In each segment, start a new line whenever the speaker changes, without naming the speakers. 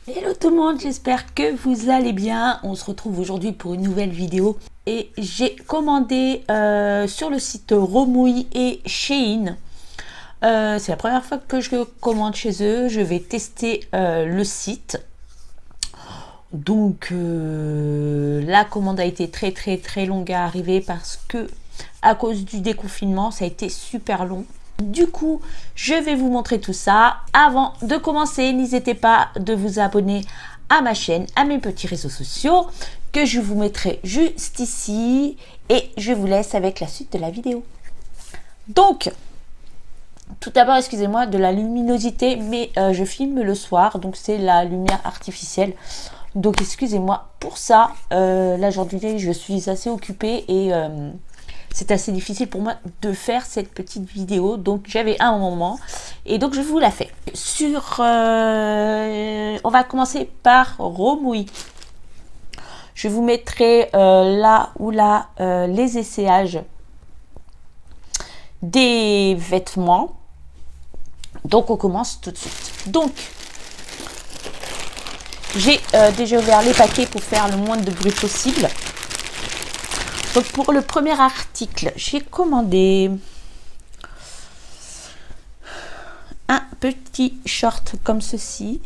Hello tout le monde, j'espère que vous allez bien. On se retrouve aujourd'hui pour une nouvelle vidéo et j'ai commandé sur le site Romouy et Shein. C'est la première fois que je commande chez eux. Je vais tester le site. Donc la commande a été très longue à arriver parce que à cause du déconfinement, ça a été super long. Du coup, je vais vous montrer tout ça. Avant de commencer, n'hésitez pas de vous abonner à ma chaîne, à mes petits réseaux sociaux, que je vous mettrai juste ici. Et je vous laisse avec la suite de la vidéo. Donc, tout d'abord, excusez-moi de la luminosité, mais je filme le soir, donc c'est la lumière artificielle. Donc, excusez-moi pour ça. La journée, je suis assez occupée et... c'est assez difficile pour moi de faire cette petite vidéo, donc j'avais un moment et donc je vous la fais. On va commencer par Romouy. Je vous mettrai là ou là les essayages des vêtements. Donc on commence tout de suite. Donc j'ai déjà ouvert les paquets pour faire le moins de bruit possible. Donc pour le premier article, j'ai commandé un petit short comme ceci.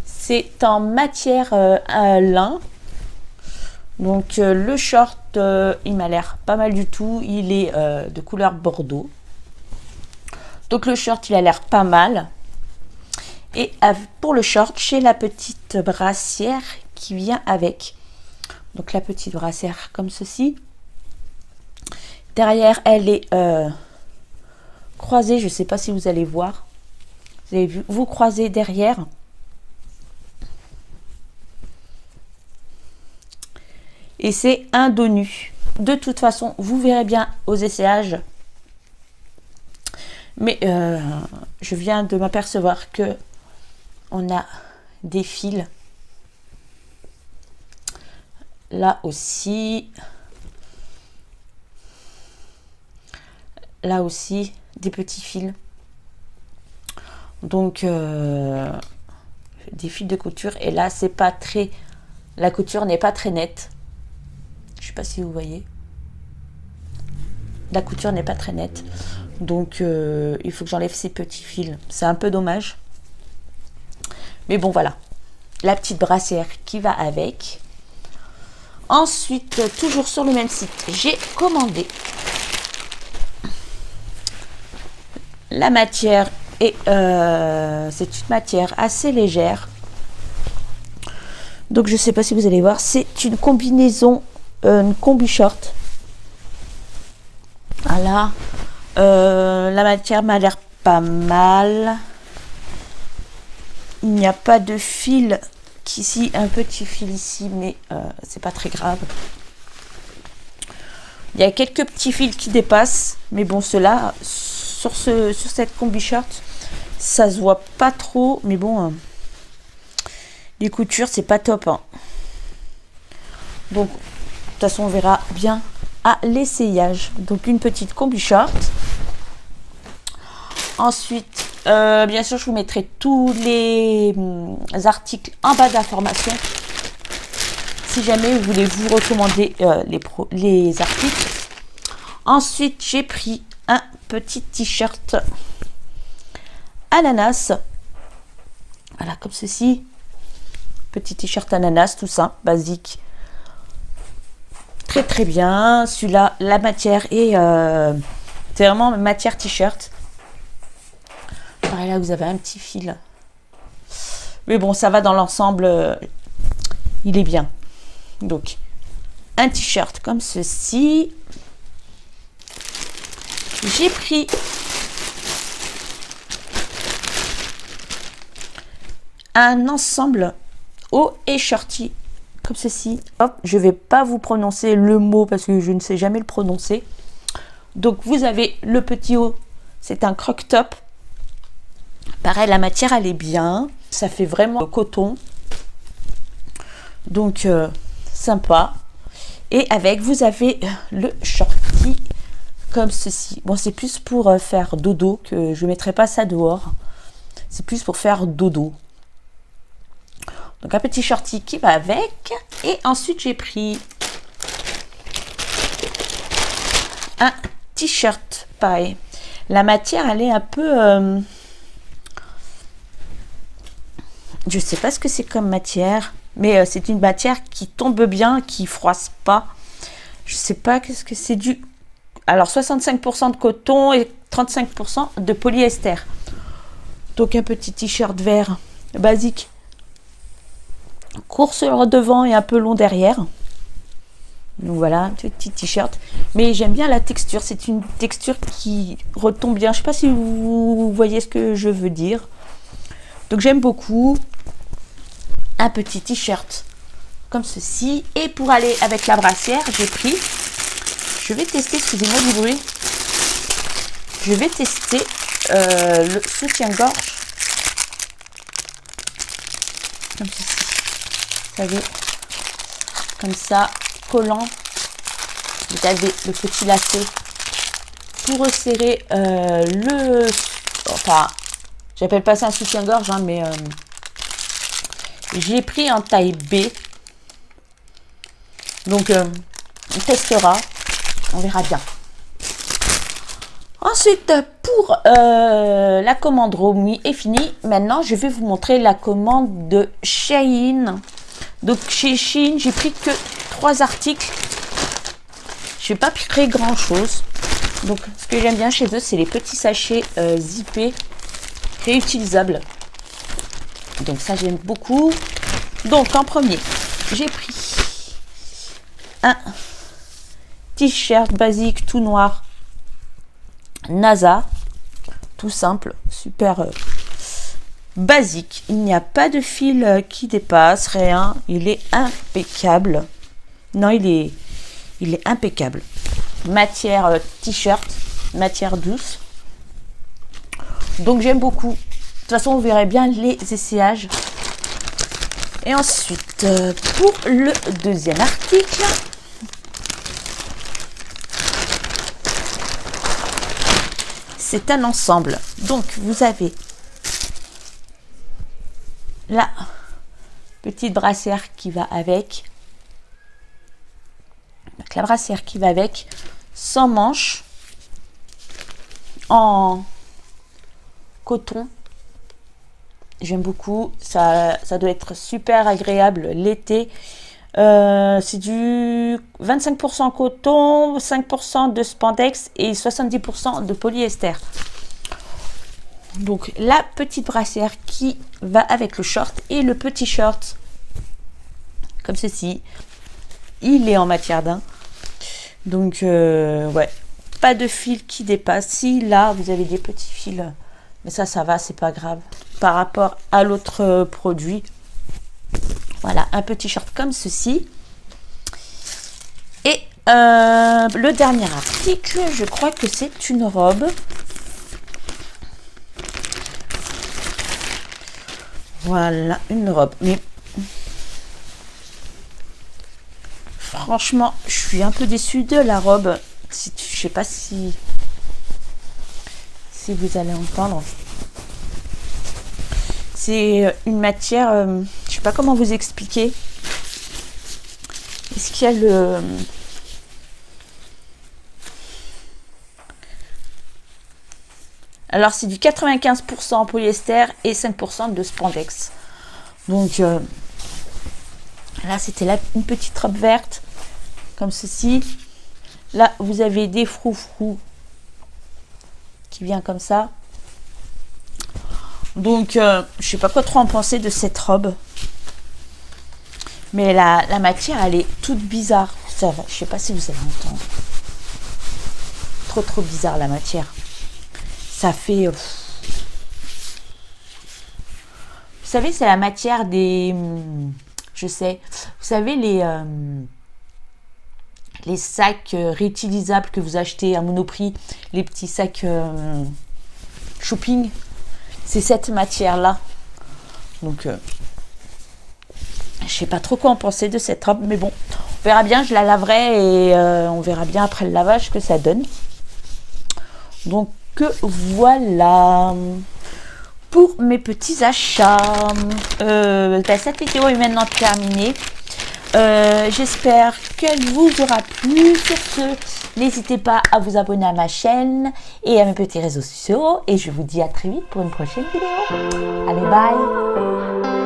C'est en matière lin. Donc le short, il m'a l'air pas mal du tout. Il est de couleur bordeaux. Donc le short, il a l'air pas mal. Et pour le short, j'ai la petite brassière qui vient avec. Donc la petite brassière comme ceci. Derrière, elle est croisée. Je ne sais pas si vous allez voir. Vous avez vu, vous croisez derrière. Et c'est un dos nu. De toute façon, vous verrez bien aux essayages. Mais je viens de m'apercevoir que on a des fils. Là aussi des petits fils, donc des fils de couture. Et là c'est pas très, la couture n'est pas très nette. Je sais pas si vous voyez, la couture n'est pas très nette, donc il faut que j'enlève ces petits fils. C'est un peu dommage, mais bon, voilà la petite brassière qui va avec. Ensuite, toujours sur le même site, j'ai commandé la matière et c'est une matière assez légère. Donc je sais pas si vous allez voir, c'est une combinaison, une combi short. Voilà, la matière m'a l'air pas mal. Il n'y a pas de fil. Ici, un petit fil ici, mais c'est pas très grave. Il y a quelques petits fils qui dépassent, mais bon, ceux-là, sur cette combi short, ça se voit pas trop, mais bon, les coutures, c'est pas top, hein. Donc, de toute façon, on verra bien à l'essayage. Donc, une petite combi short. Ensuite, bien sûr, je vous mettrai tous les articles en bas d'information. Si jamais vous voulez vous recommander les articles. Ensuite, j'ai pris un petit t-shirt ananas. Voilà, comme ceci. Petit t-shirt ananas, tout ça, basique. Très bien. Celui-là, la matière est... c'est vraiment matière t-shirt. Pareil, là, vous avez un petit fil. Mais bon, ça va dans l'ensemble. Il est bien. Donc, un t-shirt comme ceci. J'ai pris un ensemble haut et shorty comme ceci. Hop, je vais pas vous prononcer le mot parce que je ne sais jamais le prononcer. Donc, vous avez le petit haut. C'est un croc top. Pareil, la matière, elle est bien. Ça fait vraiment coton. Donc, sympa. Et avec, vous avez le shorty comme ceci. Bon, c'est plus pour faire dodo, que je ne mettrai pas ça dehors. C'est plus pour faire dodo. Donc un petit shorty qui va avec. Et ensuite j'ai pris un t-shirt, pareil. La matière, elle est un peu... je sais pas ce que c'est comme matière, mais c'est une matière qui tombe bien, qui froisse pas. Je sais pas qu'est-ce que c'est du... Alors 65% de coton et 35% de polyester. Donc un petit t-shirt vert basique, court sur le devant et un peu long derrière. Donc voilà, un petit t-shirt. Mais j'aime bien la texture. C'est une texture qui retombe bien. Je sais pas si vous voyez ce que je veux dire. Donc j'aime beaucoup. Un petit t-shirt comme ceci. Et pour aller avec la brassière, j'ai pris... Je vais tester, excusez-moi du bruit. Je vais tester le soutien-gorge. Comme ceci. Vous savez, comme ça, collant. Vous avez le petit lacet pour resserrer le... Enfin, j'appelle pas ça un soutien-gorge, hein, mais j'ai pris en taille B. Donc, on testera. On verra bien. Ensuite, pour la commande Romy est finie. Maintenant, je vais vous montrer la commande de Shein. Donc, chez Shein, j'ai pris que 3 articles. Je n'ai pas pris grand chose. Donc, ce que j'aime bien chez eux, c'est les petits sachets zippés réutilisables. Donc, ça, j'aime beaucoup. Donc, en premier, j'ai pris un t-shirt basique tout noir NASA, tout simple, super basique. Il n'y a pas de fil qui dépasse, rien. Il est impeccable. Non, il est impeccable. Matière t-shirt, matière douce. Donc j'aime beaucoup. De toute façon, vous verrez bien les essayages. Et ensuite, pour le deuxième article, c'est un ensemble. Donc, vous avez la petite brassière qui va avec. Donc, la brassière qui va avec, sans manches, en coton. J'aime beaucoup. Ça doit être super agréable l'été. C'est du 25% coton, 5% de spandex et 70% de polyester. Donc la petite brassière qui va avec le short et le petit short comme ceci. Il est en matière daim. Donc ouais, pas de fil qui dépasse. Si là vous avez des petits fils, mais ça va, c'est pas grave par rapport à l'autre produit. Voilà, un petit short comme ceci. Et le dernier article, je crois que c'est une robe. Voilà, une robe. Mais franchement, je suis un peu déçue de la robe. Je sais pas si vous allez entendre. C'est une matière, je sais pas comment vous expliquer. Est-ce qu'il y a le... Alors, c'est du 95% polyester et 5% de spandex. Donc, là, c'était une petite robe verte, comme ceci. Là, vous avez des froufrous qui vient comme ça. Donc, je sais pas quoi trop en penser de cette robe. Mais la matière, elle est toute bizarre. Ça va, je sais pas si vous allez entendre. Trop bizarre la matière. Ça fait... Vous savez, c'est la matière des... Je sais. Vous savez, les sacs réutilisables que vous achetez à Monoprix. Les petits sacs shopping. C'est cette matière-là. Donc, je sais pas trop quoi en penser de cette robe. Mais bon, on verra bien. Je la laverai et on verra bien après le lavage ce que ça donne. Donc, voilà. pour mes petits achats. Cette vidéo est maintenant terminée. J'espère qu'elle vous aura plu. Sur ce, n'hésitez pas à vous abonner à ma chaîne et à mes petits réseaux sociaux. Et je vous dis à très vite pour une prochaine vidéo. Allez, bye!